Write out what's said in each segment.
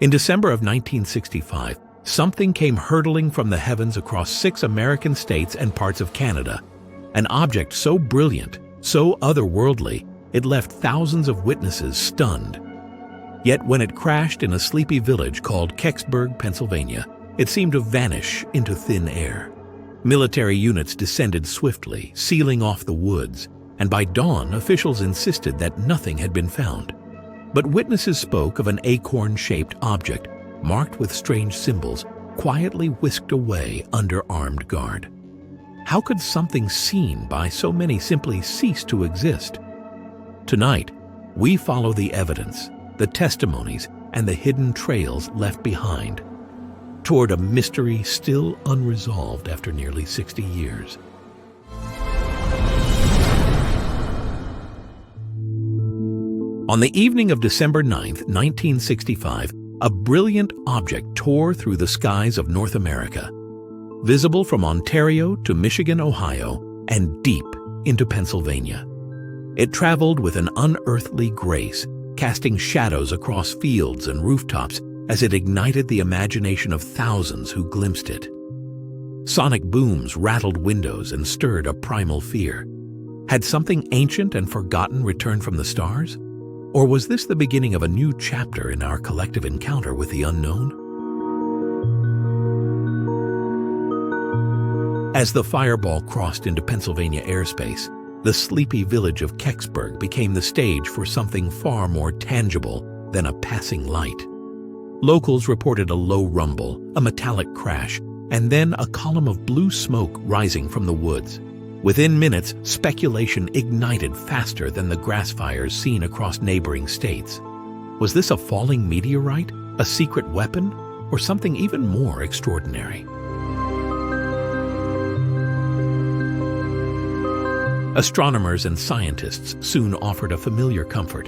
In December of 1965, something came hurtling from the heavens across 6 American states and parts of Canada. An object so brilliant, so otherworldly, it left thousands of witnesses stunned. Yet when it crashed in a sleepy village called Kecksburg, Pennsylvania, it seemed to vanish into thin air. Military units descended swiftly, sealing off the woods, and by dawn officials insisted that nothing had been found. But witnesses spoke of an acorn-shaped object, marked with strange symbols, quietly whisked away under armed guard. How could something seen by so many simply cease to exist? Tonight, we follow the evidence, the testimonies, and the hidden trails left behind, toward a mystery still unresolved after nearly 60 years. On the evening of December 9, 1965, a brilliant object tore through the skies of North America, visible from Ontario to Michigan, Ohio, and deep into Pennsylvania. It traveled with an unearthly grace, casting shadows across fields and rooftops as it ignited the imagination of thousands who glimpsed it. Sonic booms rattled windows and stirred a primal fear. Had something ancient and forgotten returned from the stars? Or was this the beginning of a new chapter in our collective encounter with the unknown? As the fireball crossed into Pennsylvania airspace, the sleepy village of Kecksburg became the stage for something far more tangible than a passing light. Locals reported a low rumble, a metallic crash, and then a column of blue smoke rising from the woods. Within minutes, speculation ignited faster than the grass fires seen across neighboring states. Was this a falling meteorite, a secret weapon, or something even more extraordinary? Astronomers and scientists soon offered a familiar comfort.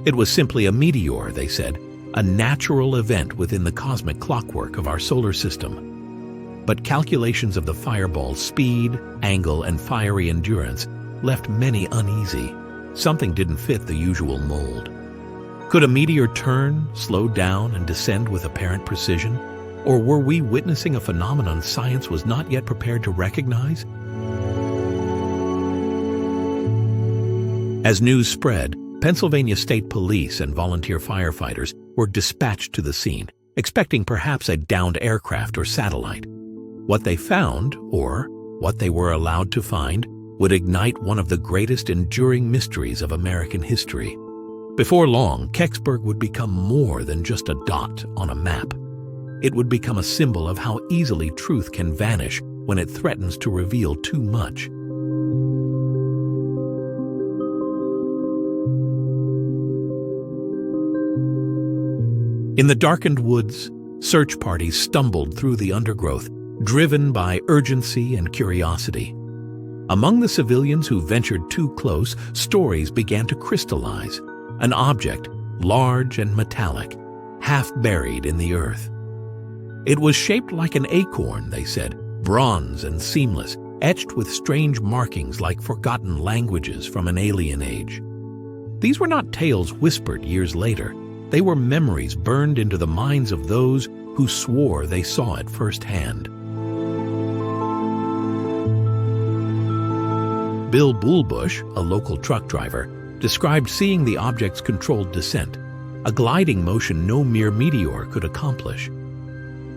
It was simply a meteor, they said, a natural event within the cosmic clockwork of our solar system. But calculations of the fireball's speed, angle, and fiery endurance left many uneasy. Something didn't fit the usual mold. Could a meteor turn, slow down, and descend with apparent precision? Or were we witnessing a phenomenon science was not yet prepared to recognize? As news spread, Pennsylvania State Police and volunteer firefighters were dispatched to the scene, expecting perhaps a downed aircraft or satellite. What they found, or what they were allowed to find, would ignite one of the greatest enduring mysteries of American history. Before long, Kecksburg would become more than just a dot on a map. It would become a symbol of how easily truth can vanish when it threatens to reveal too much. In the darkened woods, search parties stumbled through the undergrowth, driven by urgency and curiosity. Among the civilians who ventured too close, stories began to crystallize. An object, large and metallic, half buried in the earth. It was shaped like an acorn, they said, bronze and seamless, etched with strange markings like forgotten languages from an alien age. These were not tales whispered years later. They were memories burned into the minds of those who swore they saw it firsthand. Bill Bullbush, a local truck driver, described seeing the object's controlled descent, a gliding motion no mere meteor could accomplish.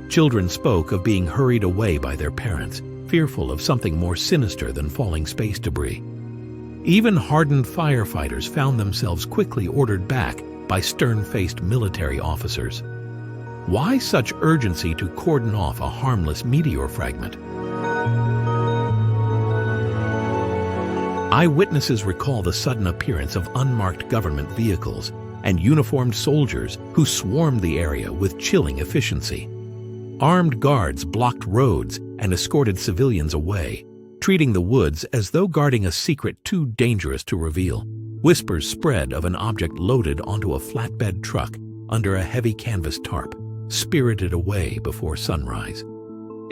Children spoke of being hurried away by their parents, fearful of something more sinister than falling space debris. Even hardened firefighters found themselves quickly ordered back by stern-faced military officers. Why such urgency to cordon off a harmless meteor fragment? Eyewitnesses recall the sudden appearance of unmarked government vehicles and uniformed soldiers who swarmed the area with chilling efficiency. Armed guards blocked roads and escorted civilians away, treating the woods as though guarding a secret too dangerous to reveal. Whispers spread of an object loaded onto a flatbed truck under a heavy canvas tarp, spirited away before sunrise.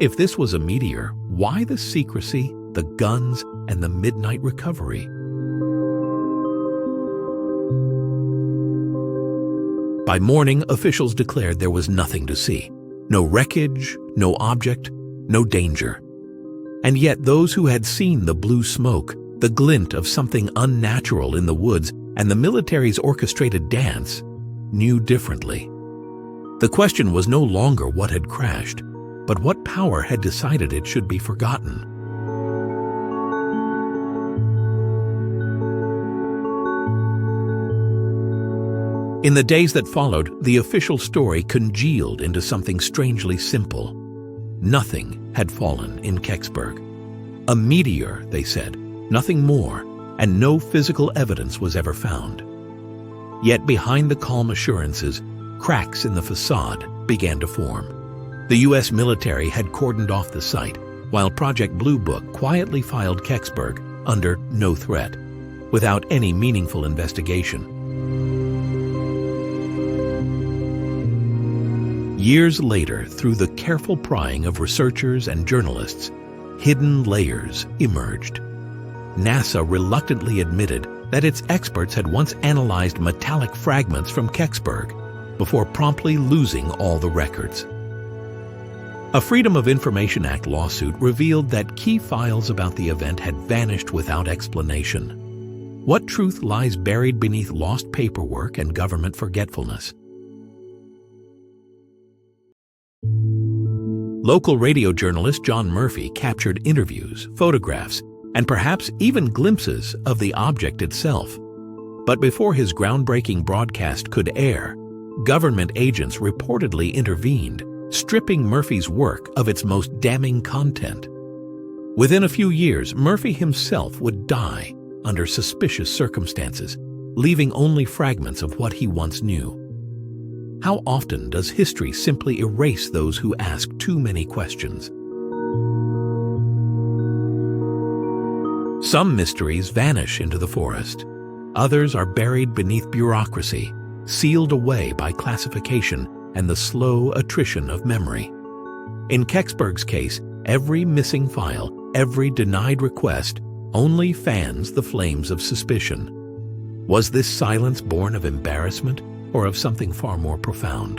If this was a meteor, why the secrecy, the guns, and the midnight recovery? By morning, officials declared there was nothing to see. No wreckage, no object, no danger. And yet those who had seen the blue smoke, the glint of something unnatural in the woods, and the military's orchestrated dance, knew differently. The question was no longer what had crashed, but what power had decided it should be forgotten. In the days that followed, the official story congealed into something strangely simple. Nothing had fallen in Kecksburg. A meteor, they said, nothing more, and no physical evidence was ever found. Yet behind the calm assurances, cracks in the facade began to form. The U.S. military had cordoned off the site, while Project Blue Book quietly filed Kecksburg under no threat, without any meaningful investigation. Years later, through the careful prying of researchers and journalists, hidden layers emerged. NASA reluctantly admitted that its experts had once analyzed metallic fragments from Kecksburg before promptly losing all the records. A Freedom of Information Act lawsuit revealed that key files about the event had vanished without explanation. What truth lies buried beneath lost paperwork and government forgetfulness? Local radio journalist John Murphy captured interviews, photographs, and perhaps even glimpses of the object itself. But before his groundbreaking broadcast could air, government agents reportedly intervened, stripping Murphy's work of its most damning content. Within a few years, Murphy himself would die under suspicious circumstances, leaving only fragments of what he once knew. How often does history simply erase those who ask too many questions? Some mysteries vanish into the forest. Others are buried beneath bureaucracy, sealed away by classification and the slow attrition of memory. In Kecksburg's case, every missing file, every denied request, only fans the flames of suspicion. Was this silence born of embarrassment or of something far more profound?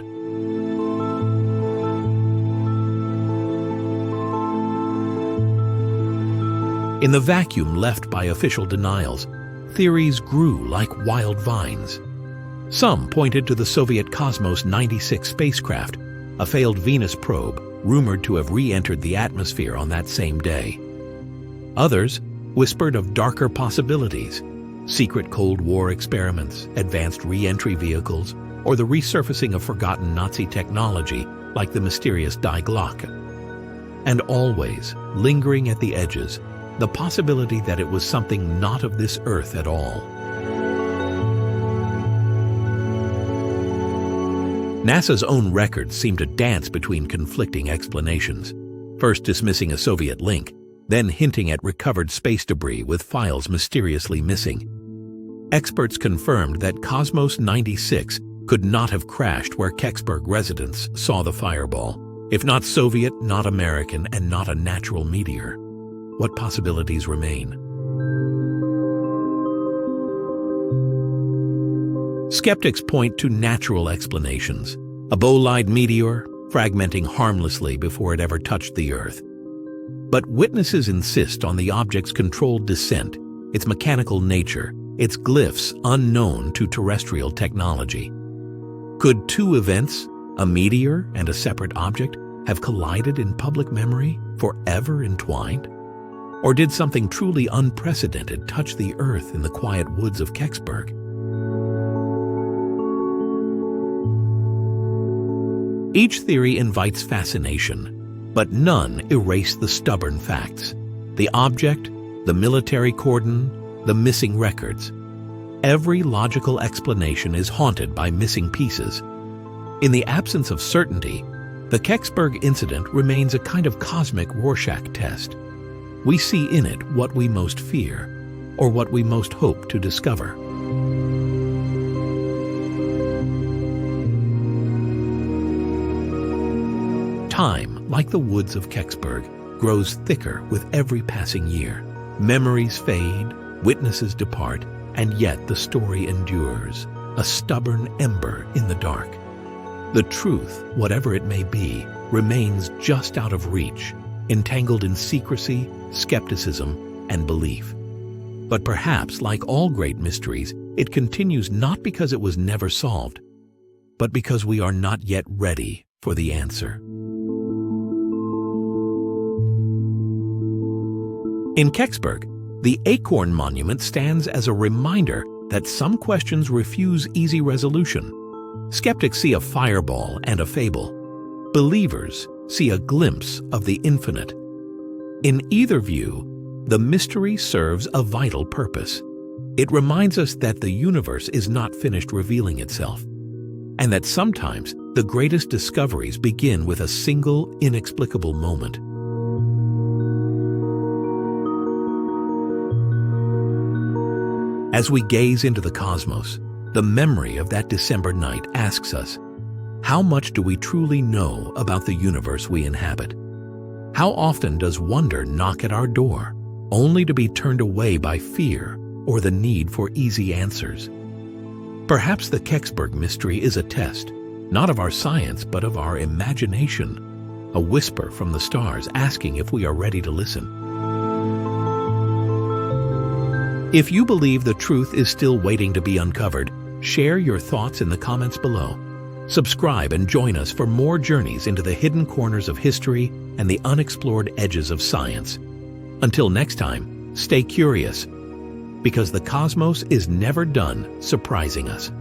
In the vacuum left by official denials, theories grew like wild vines. Some pointed to the Soviet Cosmos 96 spacecraft, a failed Venus probe rumored to have re-entered the atmosphere on that same day. Others whispered of darker possibilities: secret Cold War experiments, advanced re-entry vehicles, or the resurfacing of forgotten Nazi technology like the mysterious Die Glocke. And always, lingering at the edges, the possibility that it was something not of this earth at all. NASA's own records seem to dance between conflicting explanations, first dismissing a Soviet link, then hinting at recovered space debris with files mysteriously missing. Experts confirmed that Cosmos 96 could not have crashed where Kecksburg residents saw the fireball. If not Soviet, not American, and not a natural meteor, what possibilities remain? Skeptics point to natural explanations: a bolide meteor, fragmenting harmlessly before it ever touched the Earth. But witnesses insist on the object's controlled descent, its mechanical nature, its glyphs unknown to terrestrial technology. Could two events, a meteor and a separate object, have collided in public memory, forever entwined? Or did something truly unprecedented touch the Earth in the quiet woods of Kecksburg? Each theory invites fascination, but none erase the stubborn facts: the object, the military cordon, the missing records. Every logical explanation is haunted by missing pieces. In the absence of certainty, the Kecksburg incident remains a kind of cosmic Rorschach test. We see in it what we most fear, or what we most hope to discover. Time, like the woods of Kecksburg, grows thicker with every passing year. Memories fade, witnesses depart, and yet the story endures. a stubborn ember in the dark. The truth, whatever it may be, remains just out of reach, entangled in secrecy, skepticism, and belief. But perhaps, like all great mysteries, it continues not because it was never solved, but because we are not yet ready for the answer. In Kecksburg, the Acorn Monument stands as a reminder that some questions refuse easy resolution. Skeptics see a fireball and a fable. Believers see a glimpse of the infinite. In either view, the mystery serves a vital purpose. It reminds us that the universe is not finished revealing itself, and that sometimes the greatest discoveries begin with a single inexplicable moment. As we gaze into the cosmos, the memory of that December night asks us, how much do we truly know about the universe we inhabit? How often does wonder knock at our door, only to be turned away by fear or the need for easy answers? Perhaps the Kecksburg mystery is a test, not of our science, but of our imagination, a whisper from the stars asking if we are ready to listen. If you believe the truth is still waiting to be uncovered, share your thoughts in the comments below. Subscribe and join us for more journeys into the hidden corners of history and the unexplored edges of science. Until next time, stay curious, because the cosmos is never done surprising us.